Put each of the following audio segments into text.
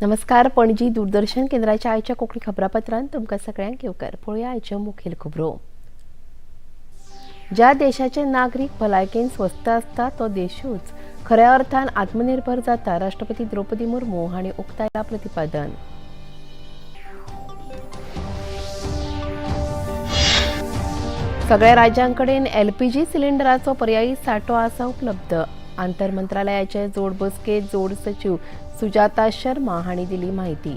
नमस्कार. पणजी दूरदर्शन केंद्राच्या आयच्या कोंकणी खबरापत्रांत तुमकां सगळ्यांक येवकार. पळोवया आयच्यो मुखेल खबरो. ज्या देशाचे नागरीक भलायकेन स्वस्त आसता तो देशूच खऱ्या अर्थान आत्मनिर्भर जाता, राष्ट्रपती द्रौपदी मुर्मू हांणी उक्तायला प्रतिपादन. सगळ्या राज्यांकडेन एलपीजी सिलिंडराचो पर्यायी सांठो आसा उपलब्ध. आंतर मंत्रालयाचे जोड बसकेत जोड सचिव सुजाता शर्मा हांणी दिली माहिती.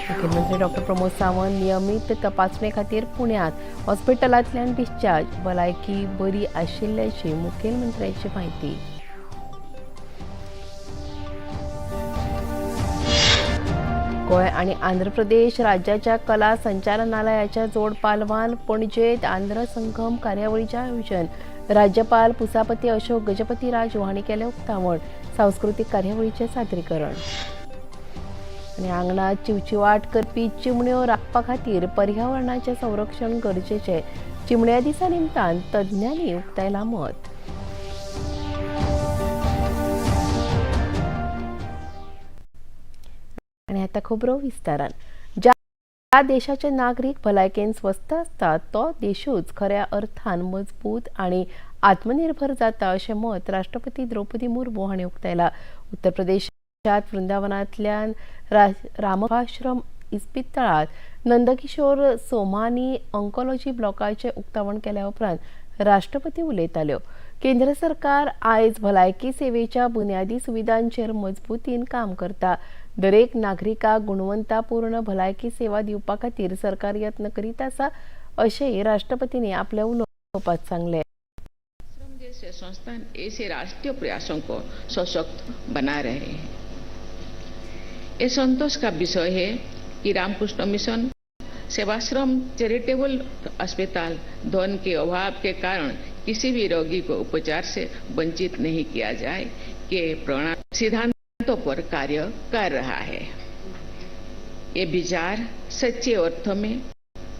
मुखेलमंत्री डॉ. प्रमोद सावंत नियमीत तपासणे खातीर पुण्यात हॉस्पिटलांतल्यान डिस्चार्ज. भलायकी बरी आशिल्ल्याची मुखेलमंत्र्याची माहिती. गोंय आनी आंध्र प्रदेश राज्याच्या कला संचालनालयाच्या जोड पालवान पणजेत आंध्र संगम कार्यावळीचे आयोजन. राज्यपाल पुसापती अशोक गजपती राजू हांणी केले उक्तावण. सांस्कृतीक कार्यावळीचे सादरीकरण. आनी आंगणात चिवचिवाट करपी चिमण्यो राखपा खातीर पर्यावरणाचें संरक्षण गरजेचें. चिमण्या दिसा निमतान तज्ञांनी उक्तायलां मत. आनी आतां खबरो विस्तारान. ज्या देशाचे नागरीक भलायकेन स्वस्त आसतात तो देशूच खऱ्या अर्थान मजबूत आनी आत्मनिर्भर जाता अशें मत राष्ट्रपती द्रौपदी मुर्मू हांणी उक्तायलां. उत्तर प्रदेशात वृंदावनांतल्यान रामआश्रम इस्पितळांत नंदकिशोर सोमानी ऑन्कोलॉजी ब्लॉकाचें उक्तावण केल्या उपरांत राष्ट्रपती उलयताल्यो. केंद्र सरकार आयज भलायकी सेवेच्या बुन्यादी सुविधांचेर मजबूतीन काम करता. दरेक नागरिकाक गुणवत्तापूर्ण भलायकी सेवा दिवपा खातीर सरकार यत्न करीत आसा अशेंय राष्ट्रपतींनी आपल्या उलोवपांत सांगलें. जैसे संस्थान ऐसे राष्ट्रीय प्रयासों को सशक्त बना रहे हैं. ये संतोष का विषय है कि रामकृष्ण मिशन सेवाश्रम चैरिटेबल अस्पताल धन के अभाव के कारण किसी भी रोगी को उपचार से वंचित नहीं किया जाए के प्रणाली सिद्धांतों पर कार्य कर रहा है. ये विचार सच्चे अर्थों में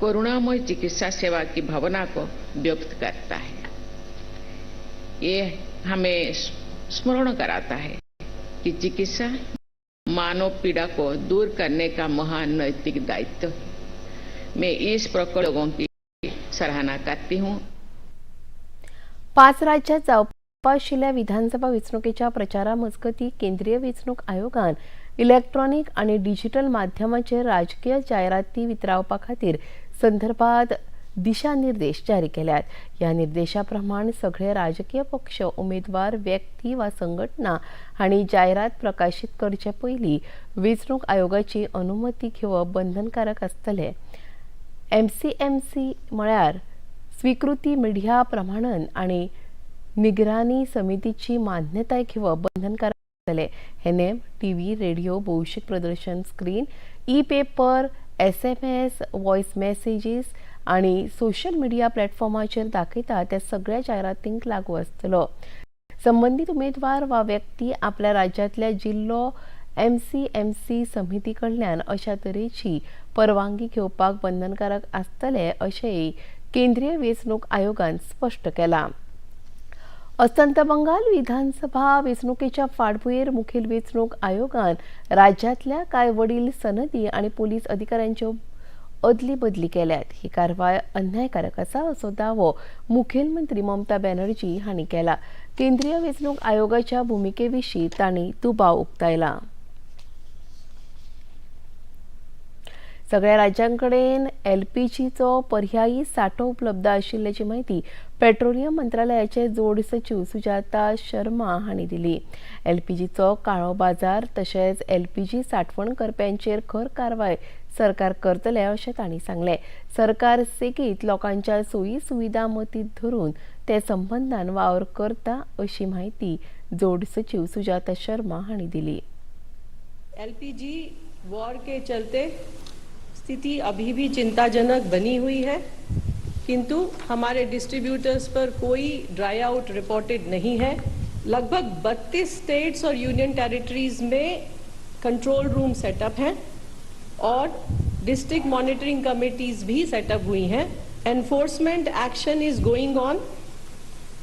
करुणामय चिकित्सा सेवा की भावना को व्यक्त करता है. ये हमें स्मरण कराता है कि चिकित्सा मानव पीड़ा को दूर करने का महान नैतिक दायित्व है. मैं इस प्रकल्पों की सराहना करती हूँ. 5 राज्यात जावपा आशिल्ल्या विधानसभा वेंचणुकेच्या प्रचारा मजगतीं केंद्रीय वेंचणूक आयोगान इलेक्ट्रॉनिक आनी डिजिटल माध्यमांचेर राजकीय जायराती वितरावपा खातीर संदर्भात दिशानिर्देश जारी केल्यात. ह्या निर्देशा प्रमाण सगळे राजकीय पक्ष, उमेदवार, व्यक्ती वा संघटना हांणी जायरात प्रकाशीत करचे पयलीं वेंचणूक आयोगाची अनुमती घेवप बंधनकारक आसतलें. एमसीएमसी म्हळ्यार स्वीकृती मिडिया प्रमाणन आनी निगराणी समितीची मान्यताय घेवप बंधनकारक आसतलें. हे नेम टीव्ही, रेडिओ, भौशीक प्रदर्शन screen, e-paper, SMS, voice messages आनी सोशल मिडिया प्लॅटफॉर्माचेर दाखयता त्या सगळ्या जायरातींक लागू आसतलो. संबंदीत उमेदवार वा व्यक्ती आपल्या राज्यांतल्या जिल्लो एमसीएमसी समिती कडल्यान अशा तरेची परवानगी घेवपाक बंधनकारक आसतले अशेंय केंद्रीय वेंचणूक आयोगान स्पश्ट केलां. अस्तंत बंगाल विधानसभा वेंचणुकेच्या फाटभुंयेर मुखेल वेंचणूक आयोगान राज्यांतल्या कांय वडील सनदी आनी पुलीस अधिकाऱ्यांच्यो अदली बदली केल्यात. ही कारवाय अन्यायकारक आसा असो दावो मुखेलमंत्री ममता बॅनर्जी हांणी केला. केंद्रीय वेंचणूक आयोगाच्या भुमिके विशीं तांणी दुबाव उक्तायला. सगळ्या राज्यांकडेन एलपीजीचो पर्यायी सांठो उपलब्ध आशिल्ल्याची माहिती पेट्रोलियम मंत्रालयाचे जोड सचिव सुजाता शर्मा हांणी दिली. एलपीजीचो काळो बाजार तशेंच एलपीजी सांठवण करप्यांचेर खर कारवाय सरकार करतले अशें तांणी सांगलें. सरकार सेगीत लोकांच्या सोयी सुविधा मतींत धरून ते संबंधान वावर करता अशी माहिती जोड सचिव सुजाता शर्मा हांणी दिली. एलपीजी वॉर के चलते स्थिति अभी भी चिंताजनक बनी हुई है, किंतु हमारे डिस्ट्रीब्यूटर्स पर कोई ड्राई आउट रिपोर्टेड नहीं है. लगभग 32 स्टेट्स और यूनियन टेरिटरीज में कंट्रोल रूम सेटअप हैं और डिस्ट्रिक्ट मॉनिटरिंग कमेटीज भी सेटअप हुई हैं. Enforcement action is going on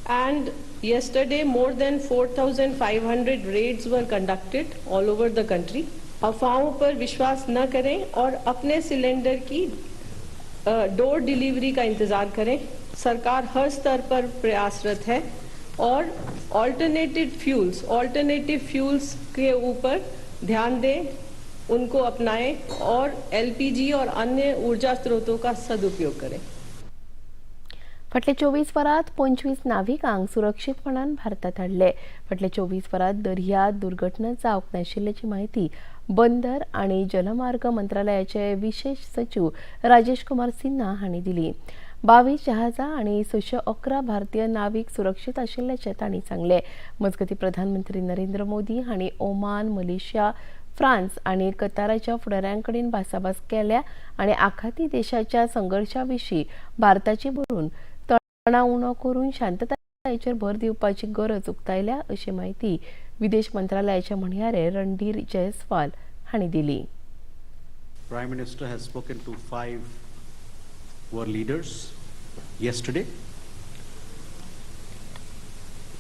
and yesterday more than 4,500 raids were conducted all over the country. अफवाहों पर विश्वास न करें और अपने सिलेंडर की डोर डिलीवरी का इंतज़ार करें। सरकार हर स्तर पर प्रयासरत है और ऑल्टरनेटिव फ्यूल्स के ऊपर ध्यान दें, उनको अपनाएं और एलपीजी और अन्य ऊर्जा स्रोतों का सदुपयोग करें। फाटल्या 24 वरांत 25 नाविकांक सुरक्षीतपणान भारतात हाडले। फाटल्या 24 वरांत दर्यांत दुर्घटना जावंक नाशिल्ल्याची माहिती बंदर आनी जलमार्ग मंत्रालयाचे विशेष सचिव राजेश कुमार सिन्हा हांणी दिली। 22 जहाजां आनी 611 भारतीय नावीक सुरक्षीत आशिल्ल्याचे तांणी सांगले। मजगतीं प्रधानमंत्री नरेंद्र मोदी हांणी ओमान, मलेशिया, फ्रांस आनी कताराच्या फुडाऱ्यांकडेन भासाभास केल्या आनी आखाती देशाच्या संघर्षाविशीं भारताची बरोवन तणाव उणो करून शांततायेचेर भर दिवपाची गरज उक्तायल्या अशी माहिती विदेश मंत्रालयाचे म्हणयारे रणधीर जयस्वाल हांणी दिली। Prime Minister has spoken to 5 world leaders yesterday.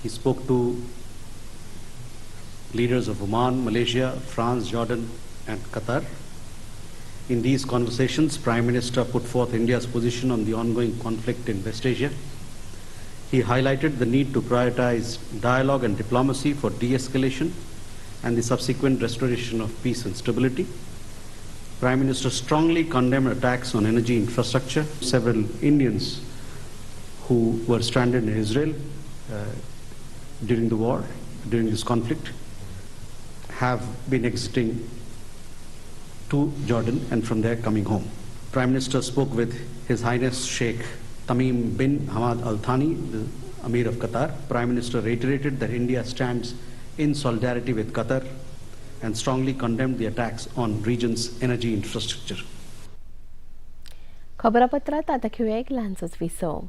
He spoke to leaders of Oman, Malaysia, France, Jordan and Qatar. In these conversations, Prime Minister put forth India's position on the ongoing conflict in West Asia. He highlighted the need to prioritize dialogue and diplomacy for de-escalation and the subsequent restoration of peace and stability. Prime Minister strongly condemned attacks on energy infrastructure. Several Indians who were stranded in Israel during this conflict, have been exiting to Jordan and from there coming home. Prime Minister spoke with His Highness Sheikh Tamim bin Hamad Al Thani, the Amir of Qatar. Prime Minister reiterated that India stands in solidarity with Qatar and strongly condemned the attacks on region's energy infrastructure. खबरापत्रात आता घेऊया एक लहानसोच विसव।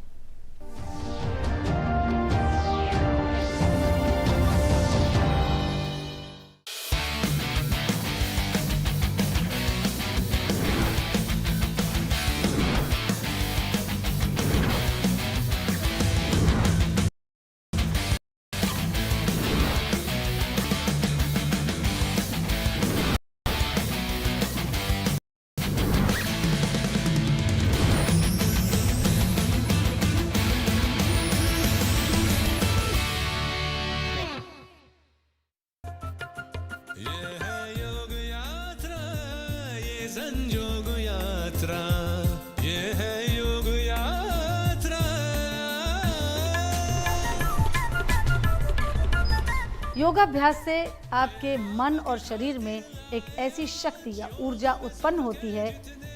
संयोग यात्रा, ये है योग यात्रा। योगाभ्यास से आपके मन और शरीर में एक ऐसी शक्ति या ऊर्जा उत्पन्न होती है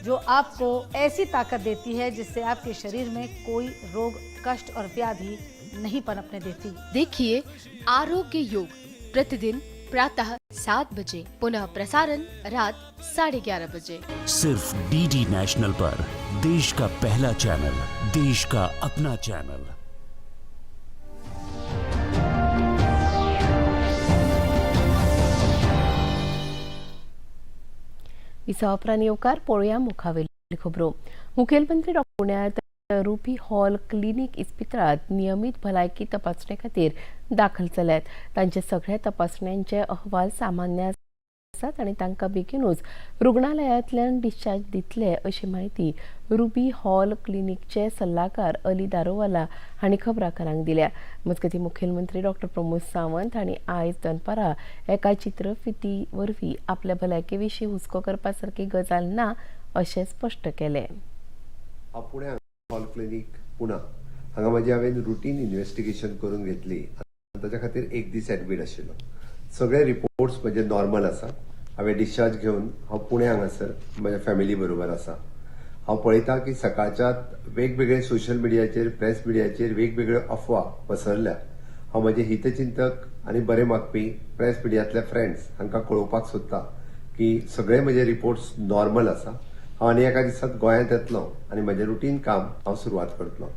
जो आपको ऐसी ताकत देती है जिससे आपके शरीर में कोई रोग, कष्ट और व्याधि नहीं पनपने देती। देखिए आरोग्य योग प्रतिदिन प्रातः 7 बजे, पुनः प्रसारण रात 11:30 बजे, सिर्फ डीडी नेशनल पर। देश का पहला चैनल, देश का अपना चैनल। विसावपरांत येवकार पळोवया मुखावेली खबरो। मुखेलमंत्री डॉ. पुण्यात रुपी हॉल क्लिनिक इस्पितळांत नियमित भलायकी तपासणे खातीर दाखल जाल्यात। तांचे सगळ्या तपासण्यांचे अहवाल सामान्य आसात आनी तांकां बेगीनूच रुग्णालयांतल्यान डिस्चार्ज दितले अशी माहिती रुबी हॉल क्लिनिकचे सल्लागार अली दारोवाला हांणी खबराकारांक दिल्या। मजगतीं मुखेलमंत्री डॉ. प्रमोद सावंत हांणी आयज दनपारां एका चित्रफिती वरवीं आपल्या भलायके विशीं हुस्को करपा सारकी गजाल ना अशें स्पश्ट केलें। पुण्या हॉल क्लिनिक पुणा हांगा माझी हांवें रुटीन इन्व्हेस्टिगेशन करून घेतली आनी ताच्या खातीर एक दीस एडमीट आशिल्लो। सगळे रिपोर्ट्स म्हणजे नॉर्मल आसा। हांवें डिस्चार्ज घेवन हांव पुणे हांगासर म्हज्या फॅमिली बरोबर आसा। हांव पळयता की सकाळच्या वेगवेगळे सोशल मिडियाचेर, प्रेस मिडियाचेर वेगवेगळ्यो अफवा पसरल्या। हांव म्हजे हितचिंतक आनी बरे मागपी प्रेस मिडियांतले फ्रेंड्स हांकां कळोवपाक सोदता की सगळे म्हजे रिपोर्ट्स नॉर्मल आसा। हांव आनी एका दिसांत गोंयांत येतलो आनी म्हजें रुटीन काम हांव सुरवात करतलो।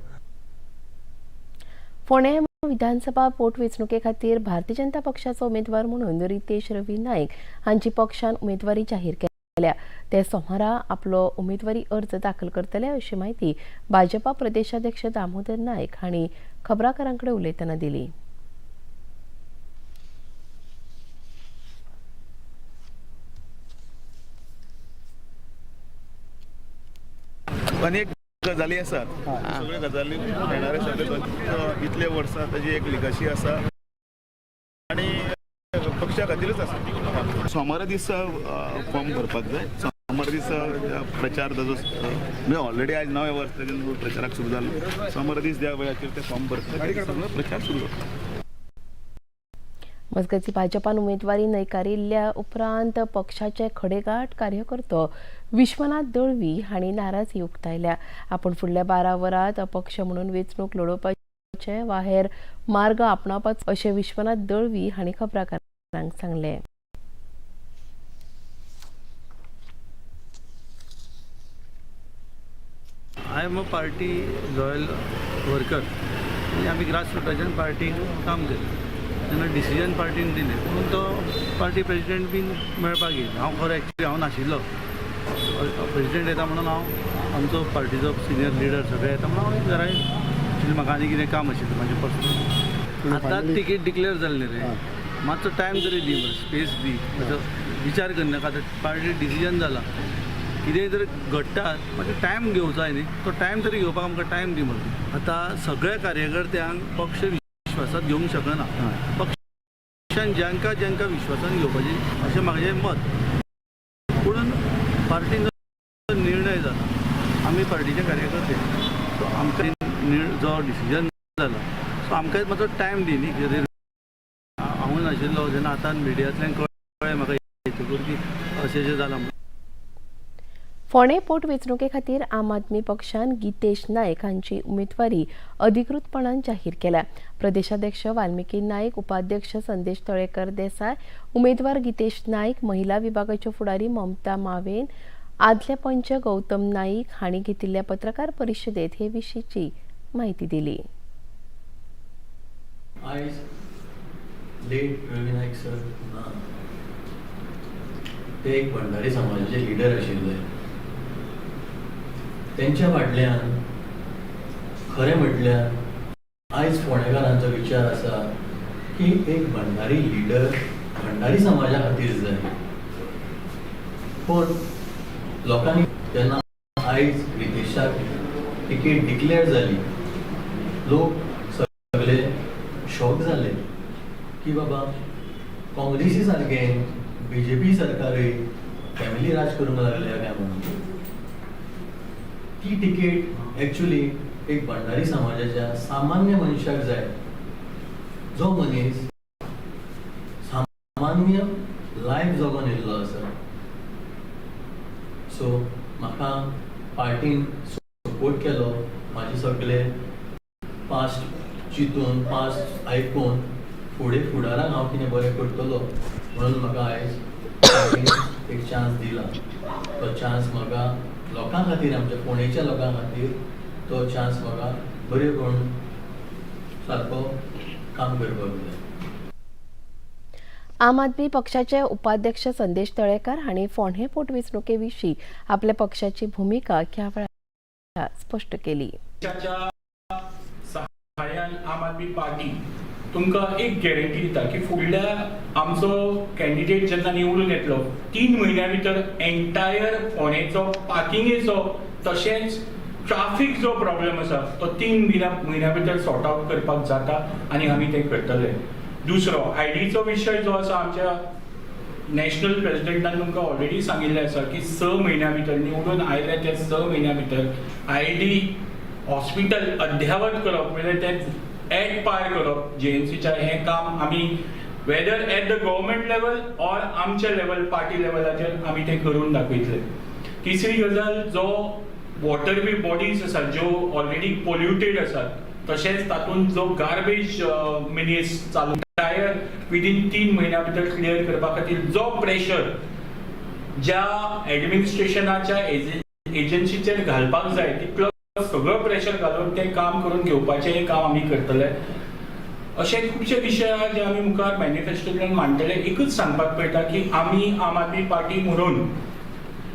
फोंडे विधानसभा पोटवेंचणुके खातीर भारतीय जनता पक्षाचो उमेदवार म्हणून रितेश रवी नायक हांची पक्षान उमेदवारी जाहीर केल्या। ते सोमारा आपलो उमेदवारी अर्ज दाखल करतले अशी माहिती भाजपा प्रदेशाध्यक्ष दामोदर नायक हांणी खबराकारांकडे उलयतना दिली. अनेक गजाली आसात, सगळ्यो गजाली येणारे सगळे इतले वर्सां ताजी एक लिगसी आसा आनी पक्षा खातीरच आसा. सोमारा दीस फॉर्म भरपाक जाय. सोमारा दीस प्रचार ताजो म्हणजे ऑलरेडी आज 9वें वर्स ताजें प्रचाराक सुरू जालो. सोमारा दीस त्या वेळाचेर ते फॉर्म भरतात सगळो प्रचार सुरू जाता. मजगती भाजपान उमेदवारी न्हयकारिल्ल्या उपरांत पक्षाचे खडेगाठ कार्यकर्तो विश्वनाथ दळवी हांणी नाराजी उक्तायल्या. आपूण फुडल्या 12 वरांत अपक्ष म्हणून वेंचणूक लडोवपाचे वा हेर मार्ग आपणावपाचो अशें विश्वनाथ दळवी हांणी खबराकारांक सांगलें. I am a party loyal worker. आमी ग्रासरूटाच्यान पार्टीक काम केलें. तेन्ना डिसिजन पार्टीन दिलें पूण तो पार्टी प्रेजिडेंट बीन मेळपाक येयलो. हांव खरो एक्चुली हांव नाशिल्लो. प्रेजिडेंट येता म्हणून हांव आमचो पार्टीचो सिनियर लिडर सगळे येता म्हणून हांव घरा एक्चुली म्हाका आनी कितें काम आशिल्लें म्हाजें पर्सनल. आतां तिकेट डिक्लेअर जाल्ली रे. मातसो टायम तरी दी, स्पेस दी. विचार करनाका. आतां पार्टी डिसिजन जाला. कितेंय जर घडटा मागीर टायम घेवचो जाय न्ही. तो टायम तरी घेवपाक आमकां टायम दी म्हणून. आतां सगळ्या कार्यकर्त्यांक पक्ष विश्वासात घेवंक शकना. पक्षान ज्यांका ज्यांका विश्वासान घेवपाचें अशें म्हाजें मत. पूण पार्टीन निर्णय जाला. आमी पार्टीचे कार्यकर्ते. सो आमकां जो डिसिजन जाला सो आमकां मातसो टायम दी न्ही. कितें हांव नाशिल्लो जेन्ना आतां मिडियांतल्यान कळ्ळें म्हाका येतकूर की अशें जालां. फोंडे पोटवेंचणुके खातीर आम आदमी पक्षान गितेश नायक हांची उमेदवारी अधिकृतपणान जाहीर केल्या. प्रदेशाध्यक्ष वाल्मिकी नायक, उपाध्यक्ष संदेश तळेकर देसाय, उमेदवार गितेश नायक, महिला विभागाच्यो फुडारी ममता मावेन, आदले पंच गौतम नाईक हांणी घेतिल्ल्या पत्रकार परिशदेंत हे विशींची माहिती दिली. आयज लेट रवी नायक सर ते एक भंडारी समाजाचे लिडर आशिल्ले. त्यांच्या फाटल्यान खरें म्हटल्यार आयज फोंडेकारांचो विचार आसा की एक भंडारी लिडर भंडारी समाजा खातीर जाय. पूण लोकांनी जेन्ना आयज रितेशाक टिकेट डिक्लेअर जाली लोक सगळे शॉक जाले की बाबा काँग्रेसी सारकें BJP सरकारूय फॅमिली राज करूंक लागल्या काय म्हणून. ती टिकेट एक्चुअली एक भंडारी समाजाच्या सामान्य मनशाक जाय जो मनीस सामान्य लायफ जगून येयल्लो आसा. सो म्हाका पार्टीन सपोर्ट केलो. म्हाजे सगळे पास्ट चिंतून पास्ट आयकून फुडाराक हांव कितें बरें करतलो म्हणून म्हाका आयज पार्टीन एक चान्स दिला. तो चान्स म्हाका लोकां खातीर, आमच्या पुणेच्या लोकां खातीर तो चान्स म्हाका बरें करून सारको काम करपाक जाय. आम आदमी पक्षाचे उपाध्यक्ष संदेश तळेकर हांणी फोंडे पोटवेंचणुके विशीं आपल्या पक्षाची भुमिका ह्या वेळार स्पश्ट केली. सहाय्यान आम आदमी पार्टी तुमकां एक गॅरंटी दिता की फुडल्या आमचो कॅन्डिडेट जेन्ना निवडून येतलो 3 म्हयन्या भितर एंटायर फोंडेचो पार्किंगेचो तशेंच ट्राफीक जो प्रॉब्लेम आसा तो 3 म्हयन्या भितर सॉर्ट आउट करपाक जाता आनी आमी तें करतले. दुसरो आयडीचो विशय जो आसा आमच्या नॅशनल प्रेसिडेंटान तुमकां ऑलरेडी सांगिल्लें आसा की 6 म्हयन्या भितर निवडून आयल्या त्या 6 म्हयन्या भितर आयडी हॉस्पिटल अद्यावत करप म्हणजे तें एट पार करप. JNCच्या हें काम आमी whether at the government level or आमच्या लेवल पार्टी लेवलाचेर आमी तें करून दाखयतले. तिसरी गजाल जो वॉटर बॉडीज आसात ज्यो ऑलरेडी पोल्युटेड आसात तशेंच तातूंत जो गार्बेज मिनीस चालू टायर विदीन 3 म्हयन्या भितर क्लियर करपा खातीर जो प्रेशर ज्या एडमिनिस्ट्रेशनाच्या एजन्सीचेर घालपाक जाय तितलो सगळो प्रेशर घालून तें काम करून घेवपाचें काम आमी करतले. अशे खुबशे विशय जे आमी मुखार मॅनिफेस्टोंतल्यान मांडटले. एकूच सांगपाक पडटा की आमी आम आदमी पार्टी म्हणून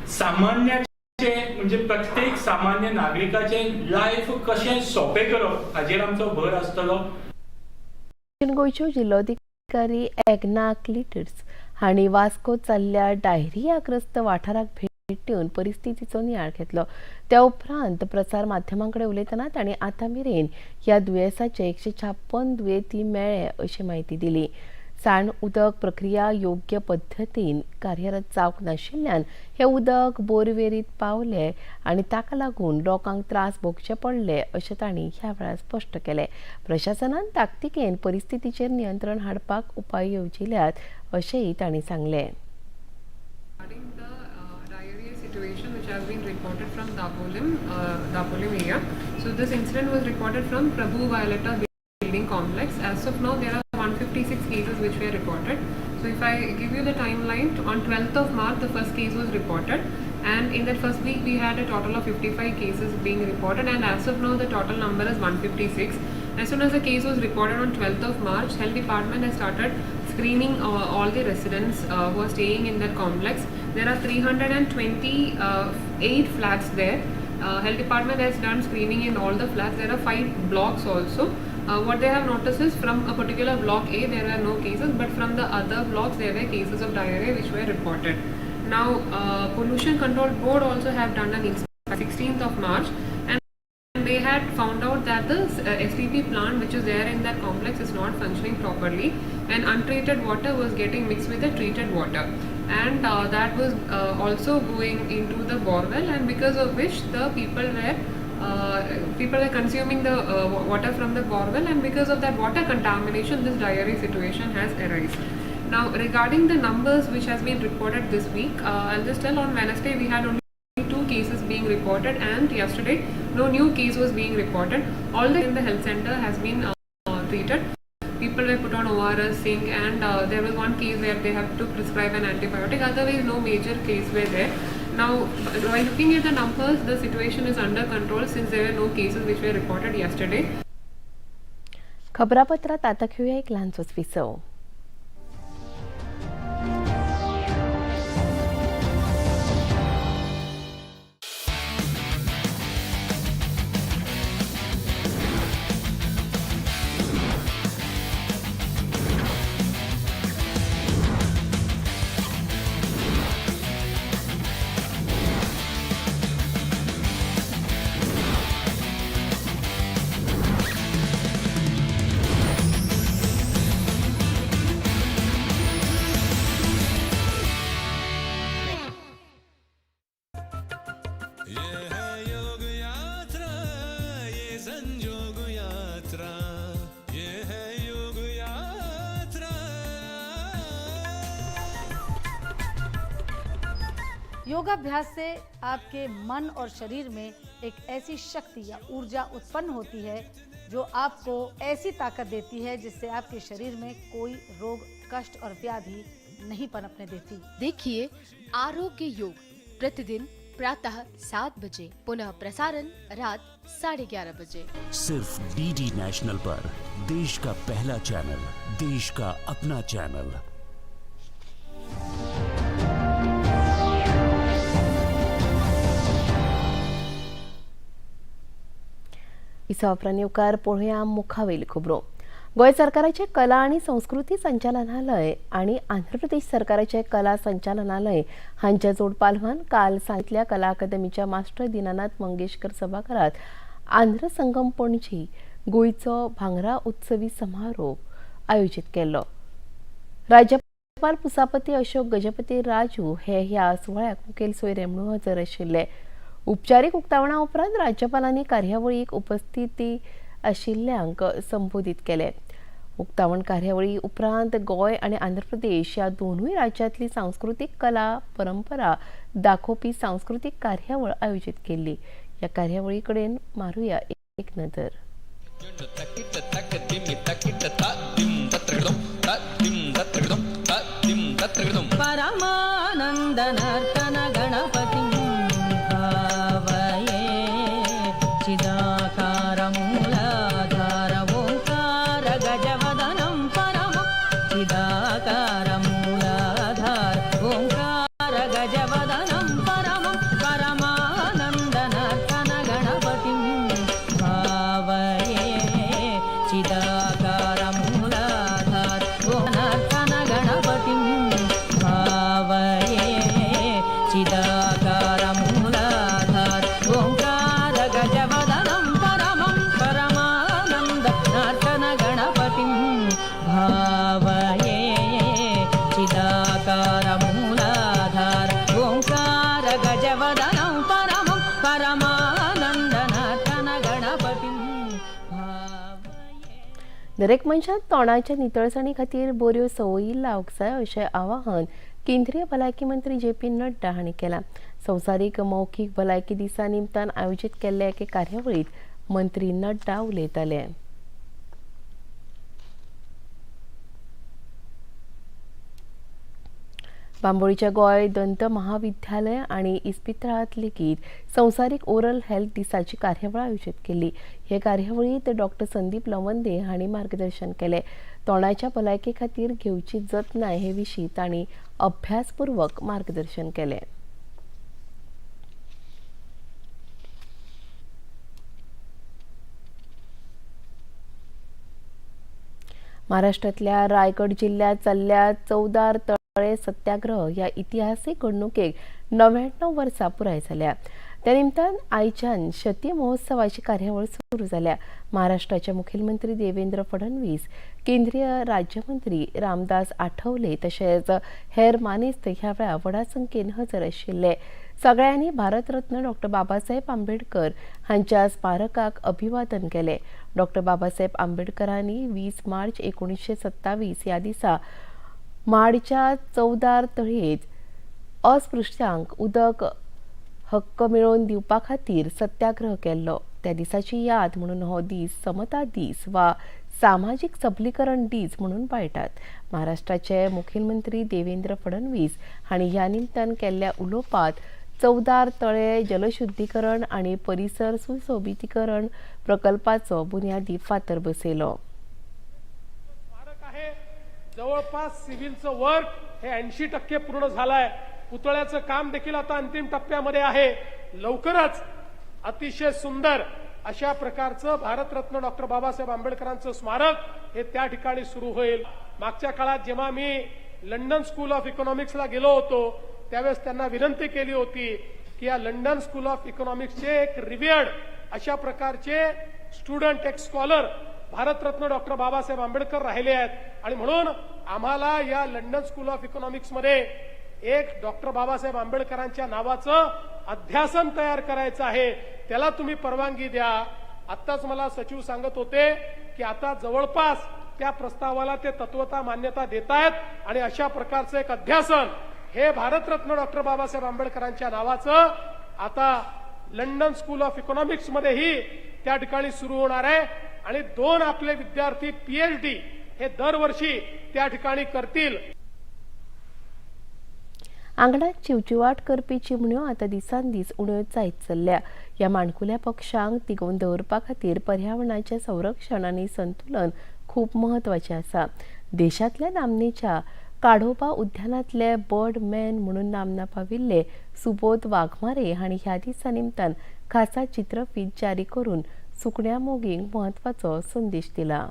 सामान्याचे म्हणजे प्रत्येक सामान्य नागरिकाचे लायफ कशें सोंपें करप हाजेर आमचो भर आसतलो. दक्षिण गोंयच्यो जिल्लोधिकारी एग्ना क्लिटर्स हांणी वास्को चल्ल्या डायरियाग्रस्त वाठाराक भेट दिवन परिस्थितीचो नियाळ घेतलो. त्या उपरांत प्रसार माध्यमांकडे उलयतना तांणी आतां मेरेन ह्या दुयेंसाचे 156 दुयेंती मेळ्ळे अशी माहिती दिली. साण उदक प्रक्रिया योग्य पद्दतीन कार्यरत जावंक नाशिल्ल्यान हे उदक बोरवेरीत पावले आनी ताका लागून लोकांक त्रास भोगचे पडले अशें तांणी ह्या वेळार स्पश्ट केलें. प्रशासनान ताकतिकेन परिस्थितीचेर नियंत्रण हाडपाक उपाय येवजिल्यात अशेंय तांणी सांगलें. Situation which has been reported from Dapolim area. So this incident was reported from Prabhu Violeta building complex. As of now, there are 156 cases which were reported. So if I give you the timeline, on 12th of March, the first case was reported. And in that first week, we had a total of 55 cases being reported. And as of now, the total number is 156. As soon as the case was reported on 12th of March, Health Department has started screening all the residents who are staying in that complex. There are 328 flats there. Health Department has done screening in all the flats. There are 5 blocks also. What they have noticed is from a particular block A there were no cases, but from the other blocks there were cases of diarrhea which were reported. Now Pollution Control Board also have done an inspection 16th of March, and they had found out that the STP plant which is there in that complex is not functioning properly, and untreated water was getting mixed with the treated water, and that was also going into the borewell, and because of which the people were consuming the water from the borewell, and because of that water contamination this diarrhea situation has arisen. Now regarding the numbers which has been reported this week, I'll just tell on Wednesday we had only 2 cases being reported, and yesterday no new case was being reported. All in the health center has been treated. People were put on ORS, zinc, and there was one case where they have to prescribe an antibiotic. Otherwise, no major case were there. Now, by looking at the numbers, the situation is under control since there were no cases which were reported yesterday. खबरापत्रात आता घेऊया एक लहानसोच विसव. योगाभ्यास से आपके मन और शरीर में एक ऐसी शक्ति या ऊर्जा उत्पन्न होती है जो आपको ऐसी ताकत देती है जिससे आपके शरीर में कोई रोग, कष्ट और व्याधि नहीं पनपने देती. देखिए आरोग्य योग प्रतिदिन प्रातः 7 बजे, पुनः प्रसारण रात 11:30 बजे. सिर्फ डीडी नेशनल पर, देश का पहला चैनल, देश का अपना चैनल. इसवापरांनी उपकार पळोवया मुखावेल खबरो. गोंय सरकाराचे कला आनी संस्कृती संचालनालय आनी आंध्र प्रदेश सरकाराचे कला संचालनालय हांच्या जोड पालवान काल सांगतल्या कला अकादमीच्या मास्टर दिनानाथ मंगेशकर सभाघरात आंध्र संगम पणजी गोंयचो भांगरा उत्सवी समारोह आयोजीत केल्लो. राज्यपाल पुसापती अशोक गजपती राजू हे ह्या सुवाळ्याक मुखेल सोयरे म्हणून हजर आशिल्ले. उपचारीक उक्तावणा उपरांत राज्यपालांनी कार्यावळीक उपस्थिती आशिल्ल्यांक संबोधित केले. उक्तावण कार्यावळी उपरांत गोंय आनी आंध्र प्रदेश ह्या दोनूय राज्यांतली सांस्कृतीक कला परंपरा दाखोवपी सांस्कृतीक कार्यावळ आयोजीत केल्ली. ह्या कार्यावळी कडेन मारुया एक नजर. परमानंद नर्तन गणपति भावये चिदाकार मूलाधार ओंकार गजवदनं परम चिदाकार मूलाधार ओंकार गजवदनं परम चिदाकारमूलाधार ओंकारतन गणपतिं भावये चिदाकारमूलाधार ओंकार गजवदनं परमं परमानंद नर्तन गणपतिं भावये चिदाकारमूलाधार ओंकार गजवदनं परमं परमानंद नर्तन गणपतिं दरेक मनशाक तोंडाच्या नितळसाणी खातीर बऱ्यो संवयी लावंक जाय अशें आवाहन केंद्रीय भलायकी मंत्री जे.पी. नड्डा हांणी केलां. संवसारीक मौखिक भलायकी दिसा निमतान आयोजीत केल्ले एके कार्यावळींत मंत्री नड्डा उलयताले. बांबोळीच्या गोंय दंत महाविद्यालय आनी इस्पितळांत लेगीत संवसारीक ओरल हेल्थ दिसाची कार्यावळ आयोजीत केल्ली. हे कार्यावळींत डॉ. संदीप लवंदे हांणी मार्गदर्शन केलें. तोंडाच्या भलायके खातीर घेवची जतनाय हे विशीं तांणी अभ्यासपूर्वक मार्गदर्शन केलें. महाराष्ट्रांतल्या रायगड जिल्ह्यात चल्ल्या चवदार तळे सत्याग्रह ह्या इतिहासीक घडणुकेक 99 वर्सां पुराय जाल्या. त्या निमतान आयच्यान शती महोत्सवाची कार्यावळ सुरू जाल्या. महाराष्ट्राचे मुखेलमंत्री देवेंद्र फडणवीस, केंद्रीय राज्यमंत्री रामदास आठवले तशेंच हेर मानेस्त ह्या वेळार व्हडा संख्येन हजर आशिल्ले. सगळ्यांनी भारतरत्न डॉ. बाबासाहेब आंबेडकर हांच्या स्मारकाक अभिवादन केलें. डॉ. बाबासाहेब आंबेडकरांनी 20 मार्च 1927 ह्या दिसा माडच्या चवदार तळयेंत अस्पृश्यांक उदक हक्क मेळोवन दिवपा खातीर सत्याग्रह केल्लो. त्या दिसाची याद म्हणून हो दीस समता दीस वा सामाजीक सबलीकरण दीस म्हणून पाळटात. महाराष्ट्राचे मुखेलमंत्री देवेंद्र फडणवीस हांणी ह्या निमतान केल्ल्या उलोवपांत चवदार तळे जलशुद्धीकरण आनी परिसर सुशोभीतीकरण प्रकल्पाचो बुन्यादी फातर बसयलो. जवळपास सिव्हिलचं वर्क हे 80% पूर्ण झालंय. पुतळ्याचं काम देखील आता अंतिम टप्प्यामध्ये आहे. लवकरच अतिशय सुंदर अशा प्रकारचं भारतरत्न डॉ. बाबासाहेब आंबेडकरांचं स्मारक हे त्या ठिकाणी सुरू होईल. मागच्या काळात जेव्हा मी लंडन स्कूल ऑफ इकॉनॉमिक्सला गेलो होतो त्यावेळेस त्यांना विनंती केली होती की या लंडन स्कूल ऑफ इकॉनॉमिक्सचे एक रिव्हियर्ड अशा प्रकारचे स्टुडंट, एक स्कॉलर भारतरत्न डॉ. बाबासाहेब आंबेडकर राहिले आहेत आणि म्हणून आम्हाला या लंडन स्कूल ऑफ इकॉनॉमिक्स मध्ये एक डॉ. बाबासाहेब आंबेडकरांच्या नावाचं अध्यासन तयार करायचं आहे. त्याला तुम्ही परवानगी द्या. आत्ताच मला सचिव सांगत होते की आता जवळपास त्या प्रस्तावाला ते तत्वता मान्यता देत आहेत आणि अशा प्रकारचं एक अध्यासन हे भारतरत्न डॉ. बाबासाहेब आंबेडकरांच्या नावाचं आता लंडन स्कूल ऑफ इकॉनॉमिक्स मध्येही त्या ठिकाणी सुरू होणार आहे आणि 2 आपले विद्यार्थी PhD हे दरवर्षी त्या ठिकाणी करतील. आंगणात चिवचिवाट करपी चिमण्यो आता दिसान दीस उण्यो जायत चल्ल्या. ह्या माणकुल्या पक्षांक तिगोवन दवरपा खातीर पर्यावरणाचें संरक्षण आनी संतुलन खूब म्हत्वाचें आसा. देशांतल्या नामनेच्या काढोबा उद्यानांतले बर्ड मॅन म्हणून नामना पाविल्ले सुबोध वाघमारे हांणी ह्या दिसा निमतान खासा चित्रफीत जारी करून सुकण्या मोगींक म्हत्वाचो संदेश दिला.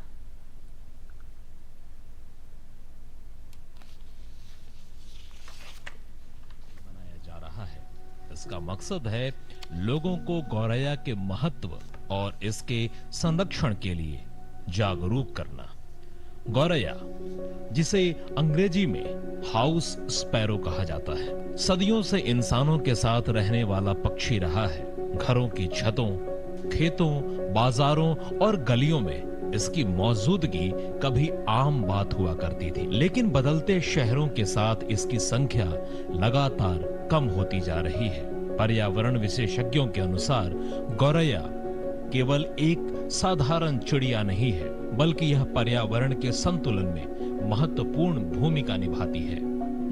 इसका मकसद है लोगों को गौरैया के महत्व और इसके संरक्षण के लिए जागरूक करना. गौरैया, जिसे अंग्रेजी में हाउस स्पैरो कहा जाता है, सदियों से इंसानों के साथ रहने वाला पक्षी रहा है. घरों की छतों, खेतों, बाजारों और गलियों में इसकी मौजूदगी कभी आम बात हुआ करती थी, लेकिन बदलते शहरों के साथ इसकी संख्या लगातार कम होती जा रही है. पर्यावरण विशेषज्ञों के अनुसार गौरैया केवल एक साधारण चिड़िया नहीं है, बल्कि यह पर्यावरण के संतुलन में महत्वपूर्ण भूमिका निभाती है.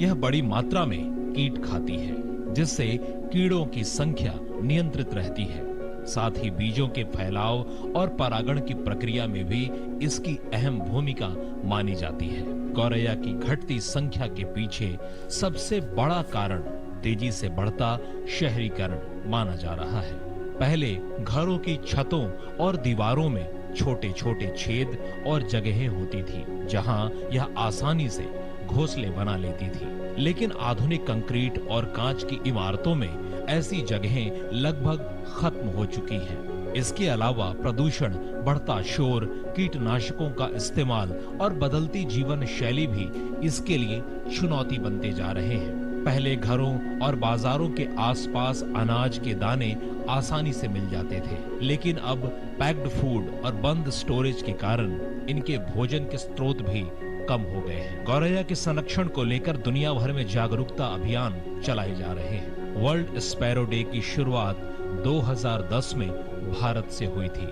यह बड़ी मात्रा में कीट खाती है, जिससे कीड़ों की संख्या नियंत्रित रहती है. साथ ही बीजों के फैलाव और परागण की प्रक्रिया में भी इसकी अहम भूमिका मानी जाती है. गौरैया की घटती संख्या के पीछे सबसे बड़ा कारण तेजी से बढ़ता शहरीकरण माना जा रहा है. पहले घरों की छतों और दीवारों में छोटे छोटे छेद और जगहें होती थी जहां यह आसानी से घोंसले बना लेती थी। लेकिन आधुनिक कंक्रीट और कांच की इमारतों में ऐसी जगहें लगभग खत्म हो चुकी हैं। इसके अलावा प्रदूषण, बढ़ता शोर, कीटनाशकों का इस्तेमाल और बदलती जीवन शैली भी इसके लिए चुनौती बनते जा रहे हैं। पहले घरों और बाजारों के आसपास अनाज के दाने आसानी से मिल जाते थे, लेकिन अब पैक्ड फूड और बंद स्टोरेज के कारण इनके भोजन के स्रोत भी कम हो गए हैं। गौरैया के संरक्षण को लेकर दुनिया भर में जागरूकता अभियान चलाए जा रहे हैं। वर्ल्ड स्पैरो डे की शुरुआत 2010 में भारत से हुई थी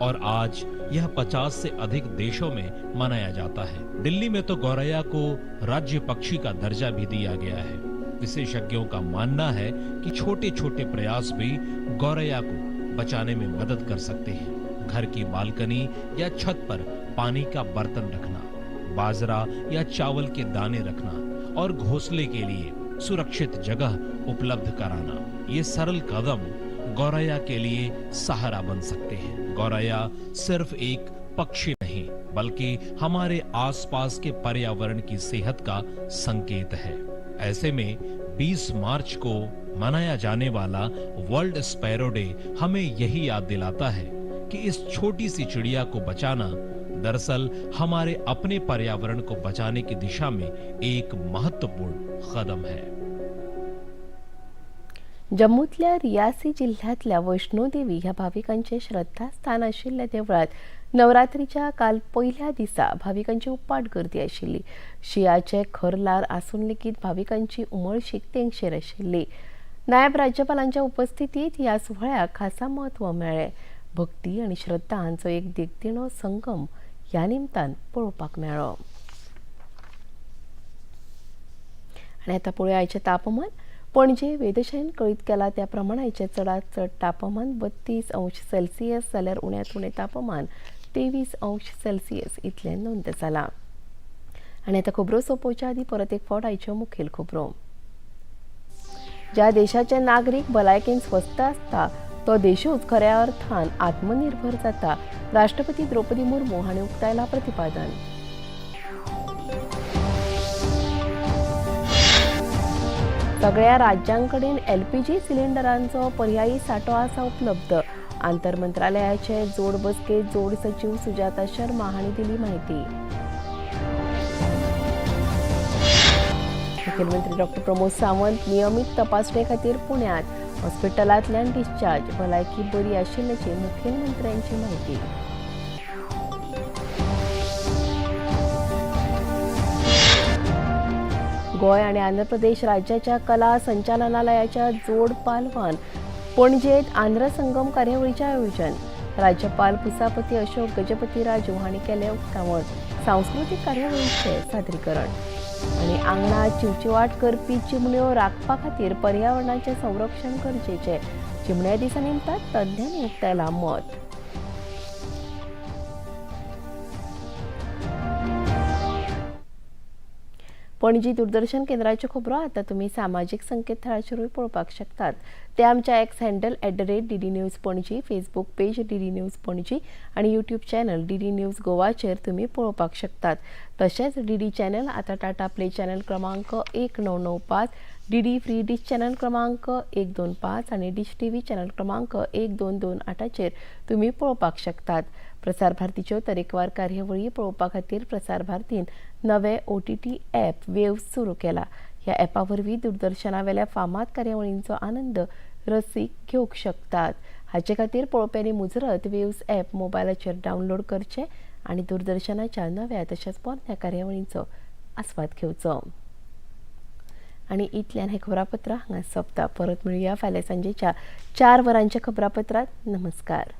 और आज यह 50 से अधिक देशों में मनाया जाता है। दिल्ली में तो गौरैया को राज्य पक्षी का दर्जा भी दिया गया है। विशेषज्ञों का मानना है कि छोटे छोटे प्रयास भी गौरैया को बचाने में मदद कर सकते हैं। घर की बालकनी या छत पर पानी का बर्तन रखना, बाजरा या चावल के दाने रखना और घोंसले के लिए सुरक्षित जगह उपलब्ध कराना, ये सरल कदम गौरैया के लिए सहारा बन सकते हैं। गौरैया सिर्फ एक पक्षी नहीं बल्कि हमारे आसपास के पर्यावरण की सेहत का संकेत है। ऐसे में 20 मार्च को मनाया जाने वाला वर्ल्ड स्पैरो डे हमें यही याद दिलाता है कि इस छोटी सी चिड़िया को बचाना दरअसल हमारे अपने पर्यावरण को बचाने की दिशा में एक महत्वपूर्ण कदम है। जम्मूतल्या रियासी जिल्ह्यातल्या वैष्णोदेवी ह्या भाविकांचे श्रद्धास्थान आशिल्ल्या देवळात नवरात्रीच्या काल पहिल्या दिसा भाविकांची उपाट गर्दी आशिल्ली। शियाचे खरलार आसून लेगीत भाविकांची उमळशीक तेंगशेर आशिल्ली। नायब राज्यपालांच्या उपस्थितीत ह्या सुवाळ्याक खासा महत्व मेळ्ळें। भक्ती आनी श्रद्धा हांचो एक देखदिणो संगम ह्या निमतान पळोवपाक मेळ्ळो। आनी आतां पळोवया आयचें तापमान। पणजे वेधशाळेन कळीत केला त्या प्रमाण आयचे चडांत चड तापमान 32 अंश सेल्सियस जाल्यार उण्यांत उणें तापमान 23 अंश सेल्सियस इतलें नोंद जालां। आनी आतां खबरो सोंपोवच्या आदीं परत एक फावट आयच्यो मुखेल खबरो। ज्या देशाचे नागरीक भलायकेन स्वस्थ आसता तो देशूच खऱ्या अर्थान आत्मनिर्भर जाता, राष्ट्रपती द्रौपदी मुर्मू हांणी उक्तायलां प्रतिपादन। सगळ्या राज्यांकडेन एलपीजी सिलिंडरांचो पर्यायी सांठो आसा उपलब्ध। आंतर मंत्रालयाचे जोड बसकेत जोड सचिव सुजाता शर्मा हांणी दिली माहिती। मुखेलमंत्री डॉ. प्रमोद सावंत नियमीत तपासणे खातीर पुण्यात हॉस्पिटलांतल्यान डिस्चार्ज, भलायकी बरी आशिल्ल्याची मुखेलमंत्र्यांची माहिती। गोय आणि आंध्र प्रदेश राज्याच्या कला संचालनालयाच्या जोड पालवान पणजेत आंध्र संगम कार्यावळीचे आयोजन। राज्यपाल पुसापती अशोक गजपतीराजू हांणी केले उक्तावण। सांस्कृतीक कार्यावळीचे सादरीकरण आनी आंगणात चिवचिवाट करपी चिमण्यो राखपा खातीर पर्यावरणाचे संरक्षण गरजेचे। चिमण्या दिसा निमतान तज्ञांनी उक्तायलां मत। पणजी दूरदर्शन केंद्राच्यो खबरो आतां तुमी सामाजीक संकेतथळाचेरूय पळोवपाक शकतात। ते आमच्या x handle @DD news Panaji, Facebook page DD news Panaji आणि यूट्यूब चॅनल DD न्यूज गोवाचेर तुमी पळोवपाक शकतात। तशेंच DD चॅनल आतां टाटा प्ले चॅनल क्रमांक 1995, DD फ्री डिश चॅनल क्रमांक 125 आणि डिश टीव्ही चॅनल क्रमांक 1228चेर तुमी पळोवपाक शकतात। प्रसार भारतीच्यो तरेकवार कार्यावळी पळोवपा खातीर प्रसार भारतीन नवे OTT ॲप वेव्स सुरू केला। ह्या ॲपा वरवीं दूरदर्शनावेल्या फामाद कार्यावळींचो आनंद रसीक घेवंक शकतात। हाचे खातीर पळोवप्यांनी मुजरत वेव्स ॲप मोबायलाचेर डावनलोड करचें आनी दूरदर्शनाच्या नव्या तशेंच पोरन्या कार्यावळींचो आस्वाद घेवचो। आनी इतल्यान हें खबरापत्र हांगा सोंपता। परत मेळुया फाल्यां सांजेच्या 4 वरांच्या खबरापत्रांत। नमस्कार।